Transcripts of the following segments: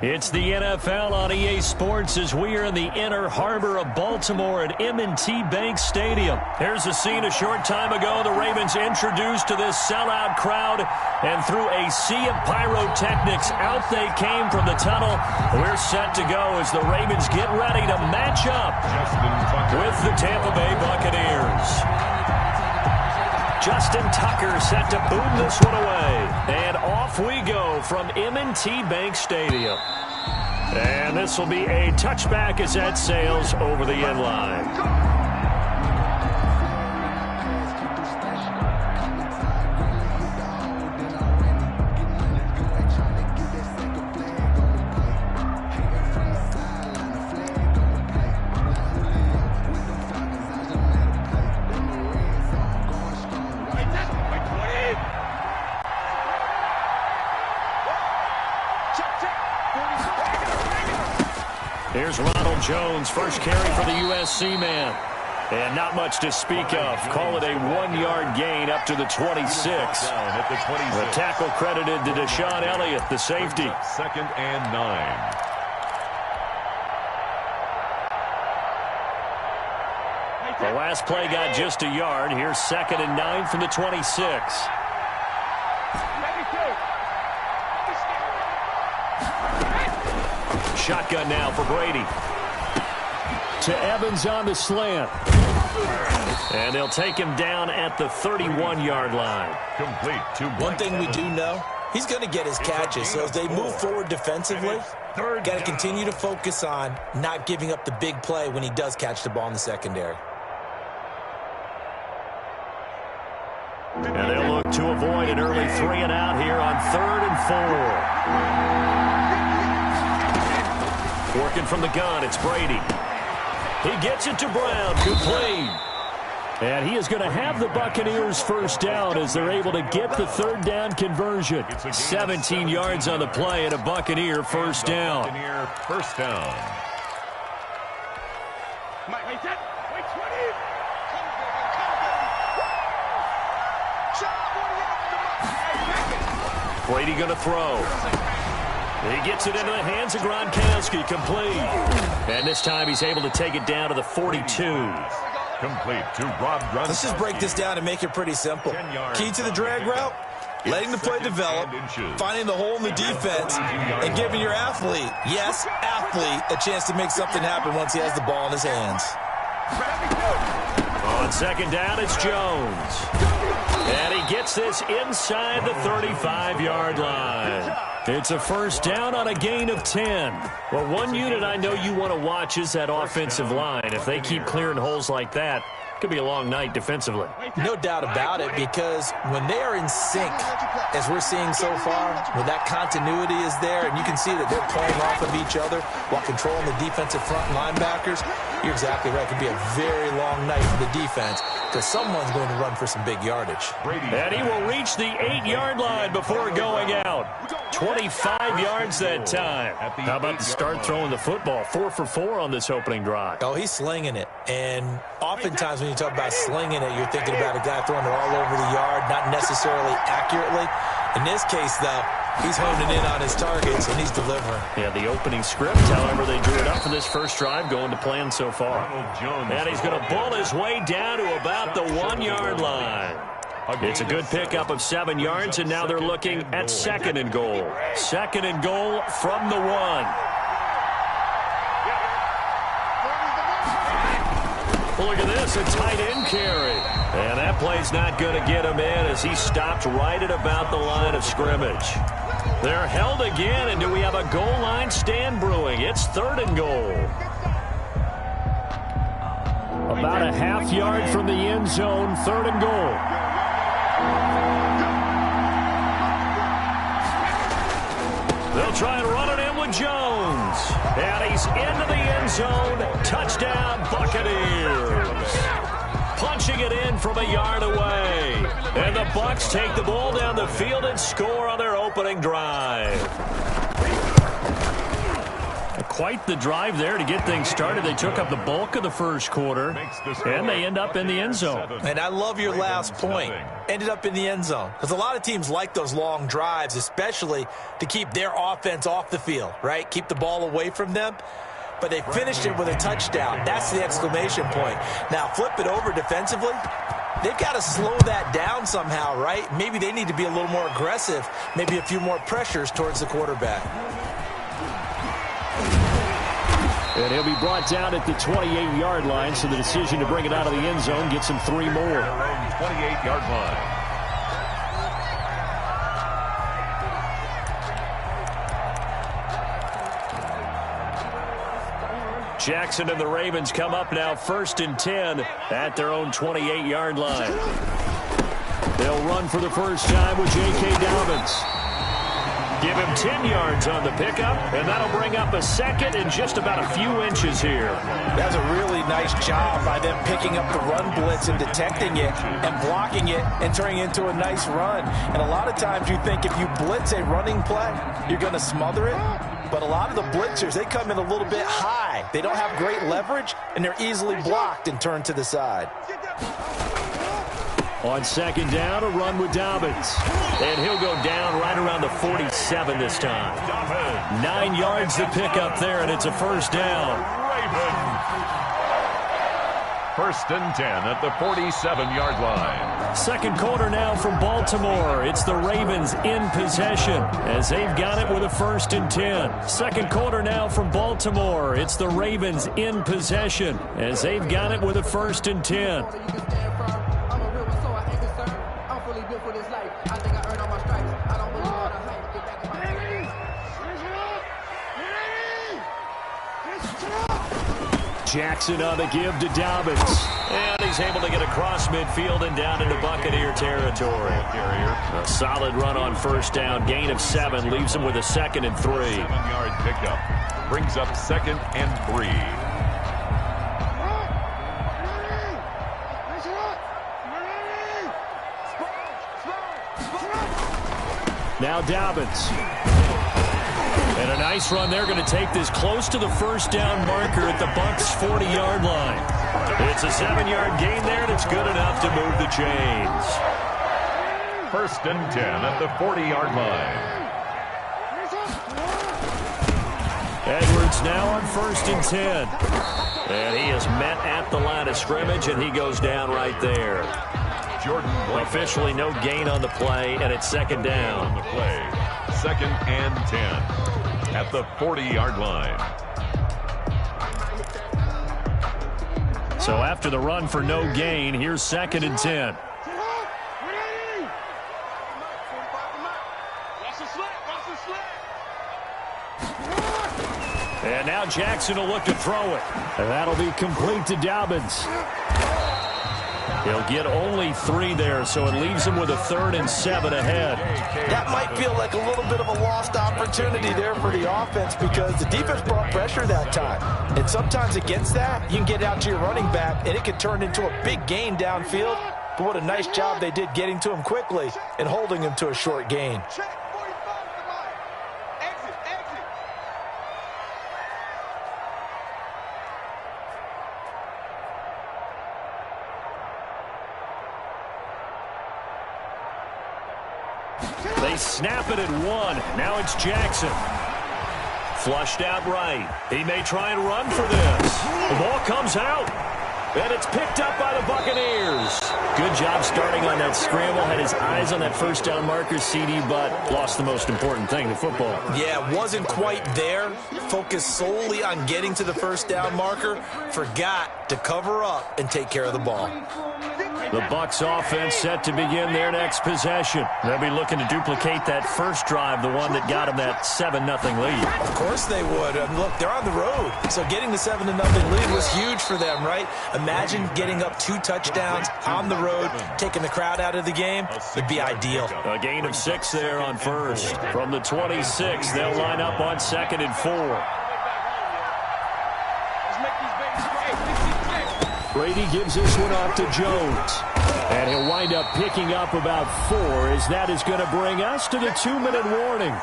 It's the NFL on EA Sports as we are in the inner harbor of Baltimore at M&T Bank Stadium. Here's a scene a short time ago. The Ravens introduced to this sellout crowd, and through a sea of pyrotechnics, out they came from the tunnel. We're set to go as the Ravens get ready to match up with the Tampa Bay Buccaneers. Justin Tucker set to boom this one away. And off we go from M&T Bank Stadium. And this will be a touchback as that sails over the end line. Here's Ronald Jones, first carry for the USC man. And not much to speak of. Call it a 1-yard gain up to the 26. The tackle credited to Deshaun Elliott, the safety. 2nd and 9. The last play got just a yard. Here's 2nd and 9 from the 26. Shotgun now for Brady. To Evans on the slant. And they'll take him down at the 31-yard line. Complete to one thing we do know, he's going to get his catches. So as they move forward defensively, got to continue to focus on not giving up the big play when he does catch the ball in the secondary. And they'll look to avoid an early 3-and-out here on 3rd and 4. Working from the gun, it's Brady. He gets it to Brown, complete. And he is going to have the Buccaneers first down as they're able to get the 3rd down conversion. 17 yards on the play and a Buccaneer first down. Buccaneer first down. Brady going to throw. He gets it into the hands of Gronkowski, complete. And this time he's able to take it down to the 42. Complete to Rob Gronkowski. Let's just break this down and make it pretty simple. Key to the drag route, letting the play develop, finding the hole in the defense, and giving your athlete, yes, athlete, a chance to make something happen once he has the ball in his hands. On 2nd down, it's Jones. And he gets this inside the 35-yard line. It's a first down on a gain of 10. Well, one unit I know you want to watch is that offensive line. If they keep clearing holes like that, it could be a long night defensively. No doubt about it, because when they are in sync, as we're seeing so far, when that continuity is there, and you can see that they're playing off of each other while controlling the defensive front linebackers, you're exactly right. It could be a very long night for the defense because someone's going to run for some big yardage. And he will reach the 8-yard line before going out. 25 yards that time. How about to start throwing the football? 4 for 4 on this opening drive. Oh, he's slinging it. And oftentimes when you talk about slinging it, you're thinking about a guy throwing it all over the yard, not necessarily accurately. In this case, though, he's honing in on his targets, and he's delivering. Yeah, the opening script, however, they drew it up for this first drive, going to plan so far. And he's going to bull his way down to about the 1-yard line. It's a good pickup of 7 yards, and now they're looking at 2nd and goal. 2nd and goal from the 1. Look at this, a tight end carry. And that play's not going to get him in as he stopped right at about the line of scrimmage. They're held again, and do we have a goal line stand brewing? It's 3rd and goal. About a half yard from the end zone, 3rd and goal. They'll try and run it in with Jones. And he's into the end zone. Touchdown, Buccaneers. Punching it in from a yard away. And the Bucs take the ball down the field and score on their opening drive. quite the drive there to get things started. They took up the bulk of the first quarter, and they end up in the end zone. And I love your last point. Ended up in the end zone. Because a lot of teams like those long drives, especially to keep their offense off the field, right? Keep the ball away from them. But they finished it with a touchdown. That's the exclamation point. Now, flip it over defensively. They've got to slow that down somehow, right? Maybe they need to be a little more aggressive, maybe a few more pressures towards the quarterback. And he'll be brought down at the 28-yard line, so the decision to bring it out of the end zone gets him 3 more. 28-yard line. Jackson and the Ravens come up now 1st and 10 at their own 28-yard line. They'll run for the first time with J.K. Dobbins. Give him 10 yards on the pickup, and that'll bring up a second and just about a few inches here. That's a really nice job by them picking up the run blitz and detecting it and blocking it and turning it into a nice run. And a lot of times you think if you blitz a running play, you're going to smother it. But a lot of the blitzers, they come in a little bit high. They don't have great leverage, and they're easily blocked and turned to the side. On second down, a run with Dobbins. And he'll go down right around the 47 this time. 9 yards to pick up there, and it's a first down. First and 10 at the 47-yard line. Second quarter now from Baltimore. It's the Ravens in possession as they've got it with a 1st and 10. Second quarter now from Baltimore. It's the Ravens in possession as they've got it with a 1st and 10. Jackson on the give to Dobbins. And he's able to get across midfield and down into Buccaneer territory. A solid run on first down. Gain of 7 leaves him with a 2nd and 3. 7-yard pickup. Brings up 2nd and 3. Now Dobbins. And a nice run. They're going to take this close to the first down marker at the Bucs' 40-yard line. It's a 7-yard gain there, and it's good enough to move the chains. First and 10 at the 40-yard line. Edwards now on 1st and 10. And he is met at the line of scrimmage, and he goes down right there. Jordan officially no gain on the play, and it's 2nd down. On the play. 2nd and 10 at the 40-yard line. So after the run for no gain, here's 2nd and 10. And now Jackson will look to throw it. And that'll be complete to Dobbins. He'll get only 3 there, so it leaves him with a 3rd and 7 ahead. That might feel like a little bit of a lost opportunity there for the offense because the defense brought pressure that time. And sometimes against that, you can get out to your running back, and it can turn into a big gain downfield. But what a nice job they did getting to him quickly and holding him to a short gain. They snap it at 1. Now it's Jackson. Flushed out right. He may try and run for this. The ball comes out. And it's picked up by the Buccaneers. Good job starting on that scramble. Had his eyes on that first down marker, CD, but lost the most important thing, the football. Yeah, wasn't quite there. Focused solely on getting to the first down marker. Forgot to cover up and take care of the ball. The Bucs offense set to begin their next possession. They'll be looking to duplicate that first drive, the one that got them that 7-0 lead. Of course they would. Look, they're on the road, so getting the 7-0 lead was huge for them, right? Imagine getting up 2 touchdowns on the road, taking the crowd out of the game. It'd be ideal. A gain of 6 there on first. From the 26, they'll line up on 2nd and 4. Brady gives this one off to Jones. And he'll wind up picking up about 4 as that is going to bring us to the 2-minute warning.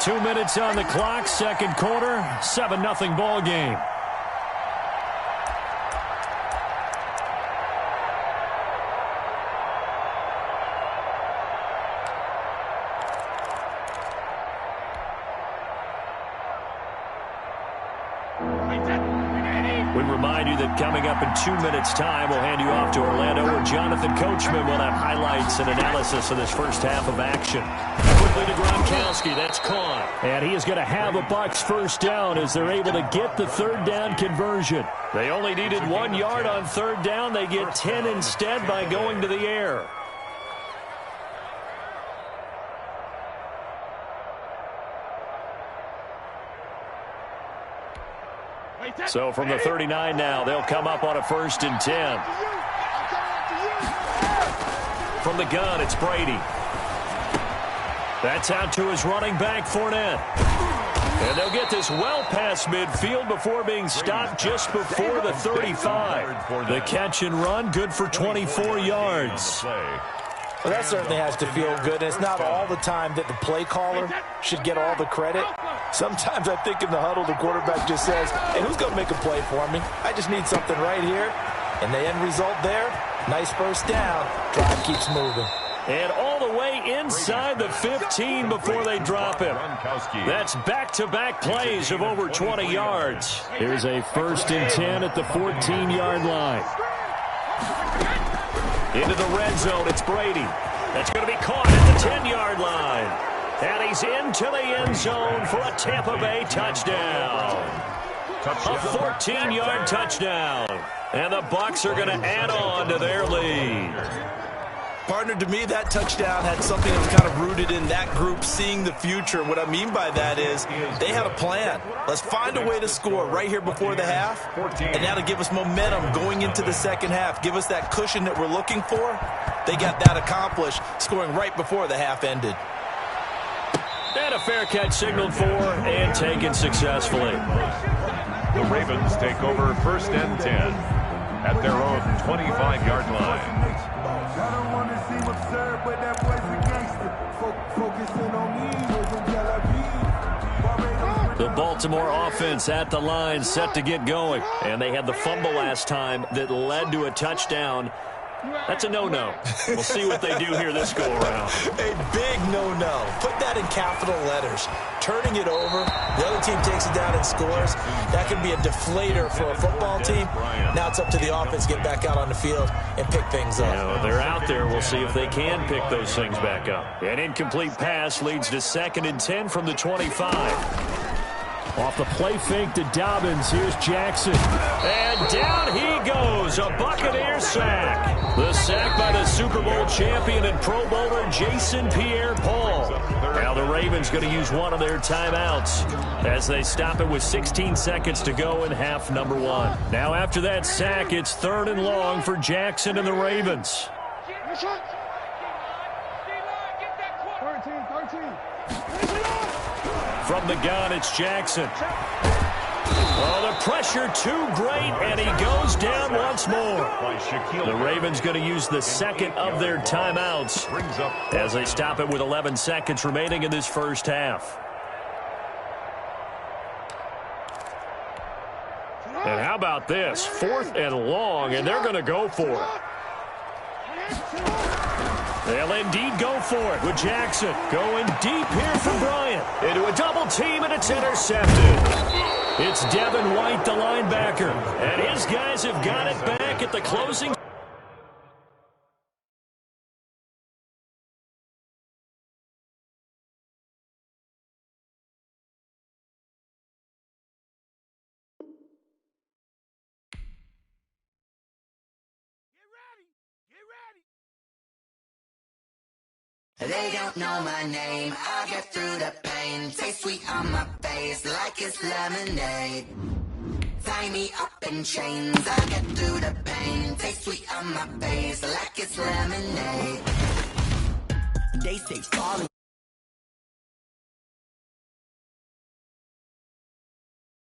2 minutes on the clock, second quarter, 7-0 ball game. We remind you that coming up in 2 minutes' time, we'll hand you off to Orlando, where Jonathan Coachman will have highlights and analysis of this first half of action. Quickly to DaKillSqUAD's, that's caught. And he is going to have a Bucs first down as they're able to get the third down conversion. They only needed 1 yard on third down. They get 10 instead by going to the air. So from the 39 now, they'll come up on a 1st and 10. From the gun, it's Brady. That's out to his running back, Fournette. And they'll get this well past midfield before being stopped just before the 35. The catch and run, good for 24 yards. Well, that certainly has to feel good. It's not all the time that the play caller should get all the credit. Sometimes I think in the huddle, the quarterback just says, hey, who's going to make a play for me? I just need something right here. And the end result there, nice first down. Drive keeps moving. And all the way inside the 15 before they drop him. That's back-to-back plays of over 20 yards. Here's a 1st and 10 at the 14-yard line. Into the red zone, it's Brady. That's going to be caught at the 10-yard line. And he's into the end zone for a Tampa Bay touchdown. A 14-yard touchdown. And the Bucs are going to add on to their lead. Partner, to me, that touchdown had something that was kind of rooted in that group seeing the future. What I mean by that is they had a plan. Let's find a way to score right here before the half, and that'll give us momentum going into the second half, give us that cushion that we're looking for. They got that accomplished, scoring right before the half ended. And a fair catch signaled for and taken successfully. The Ravens take over 1st and 10 at their own 25-yard line. I don't want to seem absurd, but that boy's a gangster. Focusing on me, the Baltimore offense at the line, set to get going. And they had the fumble last time that led to a touchdown. That's a no-no. We'll see what they do here this go-around. A big no-no. Put that in capital letters. Turning it over, the other team takes it down and scores. That can be a deflator for a football team. Now it's up to the offense to get back out on the field and pick things up. They're out there. We'll see if they can pick those things back up. An incomplete pass leads to 2nd and 10 from the 25. Off the play fake to Dobbins. Here's Jackson. And down he goes. A Buccaneer sack. The sack by the Super Bowl champion and Pro Bowler Jason Pierre-Paul. Now the Ravens going to use one of their timeouts as they stop it with 16 seconds to go in half number 1. Now after that sack, it's 3rd and long for Jackson and the Ravens. 13. From the gun, it's Jackson. Oh, the pressure too great, and he goes down once more. The Ravens going to use the second of their timeouts as they stop it with 11 seconds remaining in this first half. And how about this? 4th and long, and they're going to go for it. They'll indeed go for it with Jackson. Going deep here for Bryant. Into a double team, and it's intercepted. It's Devin White, the linebacker. And his guys have got it back at the closing. They don't know my name, I'll get through the pain. Taste sweet on my face like it's lemonade. Tie me up in chains, I'll get through the pain. Taste sweet on my face like it's lemonade. They say falling.